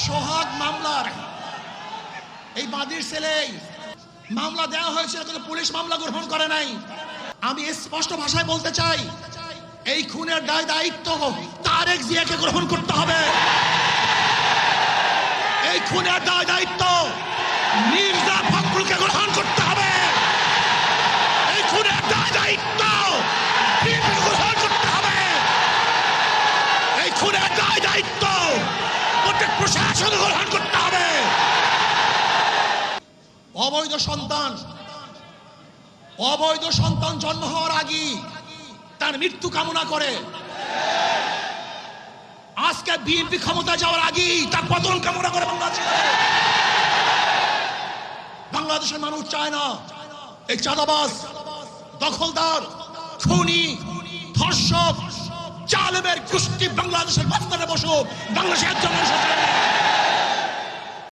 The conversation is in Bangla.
সোহাগ মামলার এই বাদীর ছেলে মামলা দেওয়া হয়েছিল, কিন্তু পুলিশ মামলা গ্রহণ করে নাই। আমি স্পষ্ট ভাষায় বলতে চাই, এই খুনের দায়িত্ব তারেক জিয়াকে গ্রহণ করতে হবে। এই খুনের দায়িত্ব মির্জা ফখরুলকে গ্রহণ করতে হবে। এই খুনের দায়িত্ব বিএনপিকে গ্রহণ করতে হবে। এই খুনের দায়িত্ব প্রত্যেক প্রশাসন গ্রহণ করতে হবে। অবৈধ সন্তান জন্ম হওয়ার আগেই তার মৃত্যু কামনা করে আজকে বিএনপি ক্ষমতা যাওয়ার আগেই তার পতন কামনা করে বাংলাদেশের মানুষ চায় না এই চাঁদাবাজ, দখলদার, খুনি, ধর্ষক, জালেমের গোষ্ঠী বাংলাদেশের বাস্তবে বসুক। বাংলাদেশের একজন মানুষ